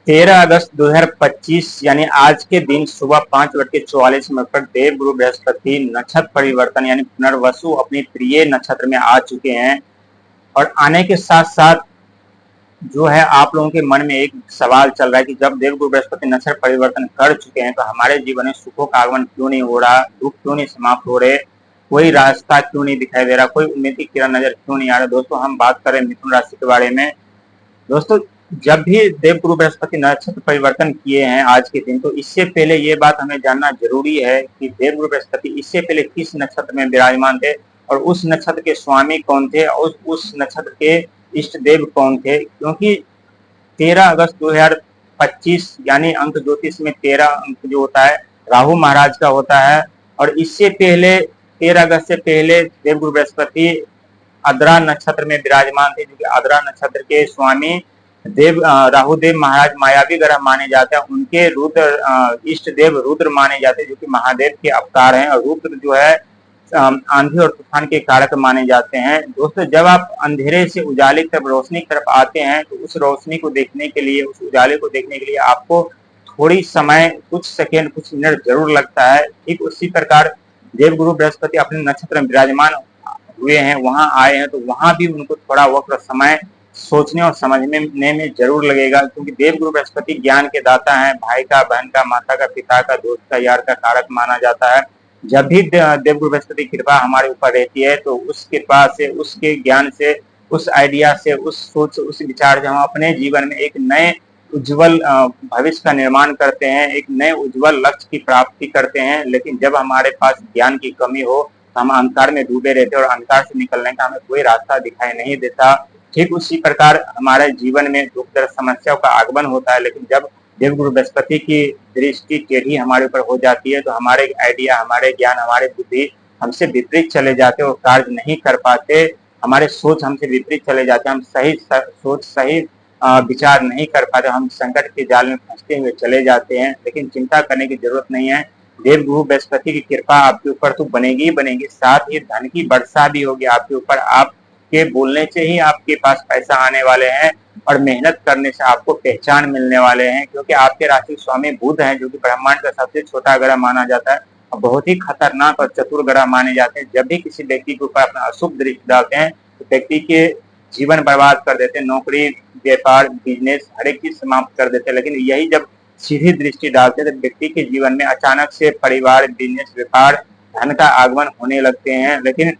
13 अगस्त 2025 यानी आज के दिन सुबह 5:44 पर देवगुरु बृहस्पति नक्षत्र परिवर्तन यानी पुनर्वसु अपनी प्रिय नक्षत्र में आ चुके हैं। और आने के साथ साथ जो है आप लोगों के मन में एक सवाल चल रहा है कि जब देवगुरु बृहस्पति नक्षत्र परिवर्तन कर चुके हैं तो हमारे जीवन में सुखों का आगमन क्यों नहीं हो रहा, दुख क्यों नहीं समाप्त हो रहे, कोई रास्ता क्यों नहीं दिखाई दे रहा, कोई उम्मीद की किरण नजर क्यों नहीं आ रहा। दोस्तों हम बात करें मिथुन राशि के बारे में। दोस्तों जब भी देवगुरु बृहस्पति नक्षत्र परिवर्तन किए हैं आज के दिन, तो इससे पहले ये बात हमें जानना जरूरी है कि देवगुरु बृहस्पति इससे पहले किस नक्षत्र में विराजमान थे और उस नक्षत्र के स्वामी कौन थे और उस नक्षत्र के इष्ट देव कौन थे। क्योंकि 13 अगस्त 2025 यानी अंक ज्योतिष में 13 अंक जो होता है राहु महाराज का होता है। और इससे पहले 13 अगस्त से पहले देवगुरु बृहस्पति आद्रा नक्षत्र में विराजमान थे, जो कि आद्रा नक्षत्र के स्वामी देव राहु देव महाराज मायावी ग्रह माने जाते हैं। उनके रुद्र इष्ट देव रुद्र माने जाते हैं, जो कि महादेव के अवतार हैं। और रुद्र जो है आंधी और तूफान के कारक माने जाते हैं। दोस्तों जब आप अंधेरे से उजाले की तरफ, रोशनी की तरफ आते हैं तो उस रोशनी को देखने के लिए, उस उजाले को देखने के लिए आपको थोड़ी समय, कुछ सेकेंड, कुछ मिनट जरूर लगता है। ठीक उसी प्रकार देवगुरु बृहस्पति अपने नक्षत्र में विराजमान हुए हैं, वहां आए हैं, तो वहां भी उनको थोड़ा वक्त समय सोचने और समझने में जरूर लगेगा। क्योंकि देवगुरु बृहस्पति ज्ञान के दाता हैं, भाई का, बहन का, माता का, पिता का, दोस्त का, यार का कारक माना जाता है। जब भी देवगुरु बृहस्पति की कृपा हमारे ऊपर रहती है तो उस कृपा से, उसके ज्ञान से, उस आइडिया से, उस सोच, उस विचार से हम अपने जीवन में एक नए उज्जवल भविष्य का निर्माण करते हैं, एक नए उज्जवल लक्ष्य की प्राप्ति करते हैं। लेकिन जब हमारे पास ज्ञान की कमी हो तो हम अंधकार में डूबे रहते हैं और अंधकार से निकलने का हमें कोई रास्ता दिखाई नहीं देता। ठीक उसी प्रकार हमारे जीवन में दुख दर्द समस्याओं का आगमन होता है। लेकिन जब देवगुरु बृहस्पति की दृष्टि टेढ़ी हमारे ऊपर हो जाती है तो हमारे आइडिया, हमारे ज्ञान, हमारे बुद्धि हमसे विपरीत चले जाते हैं और कार्य नहीं कर पाते। हमारे सोच हमसे विपरीत चले जाते हैं, हम सही सोच, सही विचार नहीं कर पाते, हम संकट के जाल में फंसते हुए चले जाते हैं। लेकिन चिंता करने की जरूरत नहीं है, देवगुरु बृहस्पति की कृपा आपके ऊपर तो बनेगी ही बनेगी, साथ ही धन की वर्षा भी होगी आपके ऊपर। आपके बोलने से ही आपके पास पैसा आने वाले हैं और मेहनत करने से आपको पहचान मिलने वाले हैं। क्योंकि आपके राशि स्वामी बुध हैं, जो कि ब्रह्मांड का सबसे छोटा ग्रह माना जाता है और बहुत ही खतरनाक और चतुर ग्रह माने जाते हैं। जब भी किसी व्यक्ति के ऊपर अपना अशुभ दृष्टि डालते हैं तो व्यक्ति के जीवन बर्बाद कर देते हैं, नौकरी, व्यापार, बिजनेस, हर एक चीज समाप्त कर देते हैं। लेकिन यही जब सीधी दृष्टि डालते हैं तो व्यक्ति के जीवन में अचानक से परिवार, बिजनेस, व्यापार, धन का आगमन होने लगते हैं। लेकिन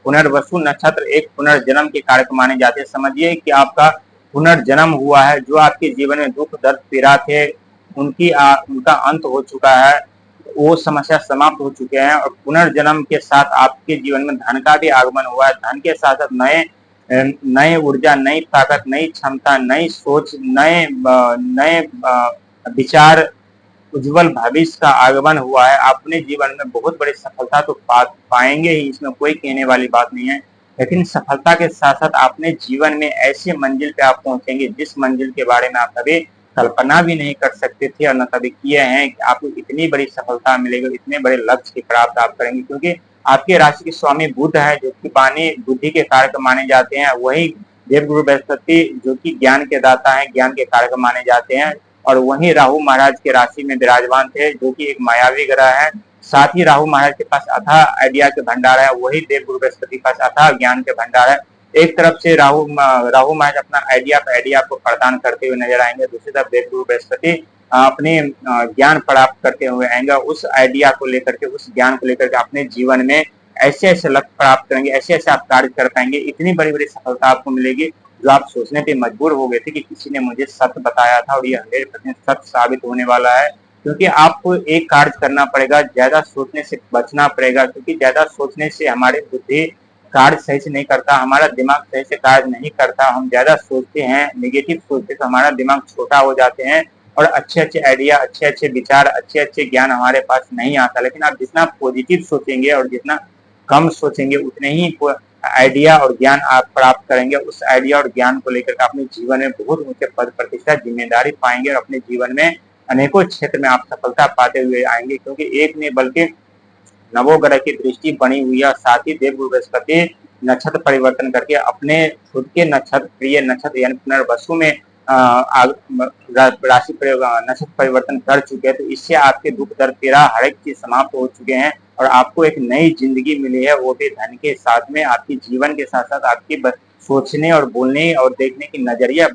पुनर्वसु नक्षत्र एक पुनर्जन्म के कारक माने जाते हैं। समझिए कि आपका पुनर्जन्म हुआ है, जो आपके जीवन में दुख दर्द पीड़ा थे उनका अंत हो चुका है, वो समस्या समाप्त हो चुके हैं। और पुनर्जन्म के साथ आपके जीवन में धन का भी आगमन हुआ है। धन के साथ साथ नए ऊर्जा, नई ताकत, नई क्षमता, नई सोच, नए विचार, उज्जवल भविष्य का आगमन हुआ है। आप अपने जीवन में बहुत बड़ी सफलता तो पाएंगे ही, इसमें कोई कहने वाली बात नहीं है। लेकिन सफलता के साथ साथ अपने जीवन में ऐसी मंजिल पे आप पहुंचेंगे जिस मंजिल के बारे में आप कभी कल्पना भी नहीं कर सकते थे और न कभी किए हैं कि आपको इतनी बड़ी सफलता मिलेगी, इतने बड़े लक्ष्य की प्राप्त आप करेंगे। क्योंकि आपके राशि के स्वामी बुध है, जो कि वाणी बुद्धि के कारक माने जाते हैं। वही देवगुरु बृहस्पति जो कि ज्ञान के दाता है, ज्ञान के कारक माने जाते हैं। और वहीं राहु महाराज के राशि में विराजमान थे, जो कि एक मायावी ग्रह है। साथ ही राहु महाराज के पास अथाह आइडिया के भंडार है, वही देवगुरु बृहस्पति के पास अथाह ज्ञान के भंडार है। एक तरफ से राहु महाराज अपना आइडिया को प्रदान करते हुए नजर आएंगे, दूसरी तरफ देवगुरु बृहस्पति अपने ज्ञान प्राप्त करते हुए आएंगे। उस आइडिया को लेकर के, उस ज्ञान को लेकर के अपने जीवन में ऐसे ऐसे लक्ष्य प्राप्त करेंगे, ऐसे ऐसे आप कार्य कर पाएंगे, इतनी बड़ी बड़ी सफलता आपको मिलेगी जो आप सोचने पे मजबूर हो गए थे कि किसी ने मुझे सत्य बताया था और ये 100% सत्य साबित होने वाला है। क्योंकि आपको एक कार्य करना पड़ेगा, ज्यादा सोचने से बचना पड़ेगा। क्योंकि ज्यादा सोचने से हमारे बुद्धि कार्य सही से नहीं करता, हमारा दिमाग सही से कार्य नहीं करता। हम ज्यादा सोचते हैं, नेगेटिव सोचते तो हमारा दिमाग छोटा हो जाते हैं और अच्छे अच्छे आइडिया, अच्छे अच्छे विचार, अच्छे अच्छे ज्ञान हमारे पास नहीं आता। लेकिन आप जितना पॉजिटिव सोचेंगे और जितना कम सोचेंगे उतने ही आइडिया और ज्ञान आप प्राप्त करेंगे। उस आइडिया और ज्ञान को लेकर अपने जीवन में बहुत ऊंचे पद प्रतिष्ठा, जिम्मेदारी पाएंगे और अपने जीवन में अनेकों क्षेत्र में आप सफलता पाते हुए आएंगे। क्योंकि एक नहीं बल्कि नवोग्रह की दृष्टि बनी हुई है। साथ ही देवगुरु बृहस्पति नक्षत्र परिवर्तन करके अपने खुद के नक्षत्र, प्रिय नक्षत्र यानी पुनर्वसु में राशि नक्षत्र परिवर्तन कर चुके हैं, तो इससे आपके दुख दर्द पीड़ा हर एक चीज समाप्त हो चुके हैं और आपको एक नई जिंदगी मिली है, वो भी धन के साथ में। आपकी जीवन के साथ साथ आपकी सोचने और बोलने और देखने की नजरिया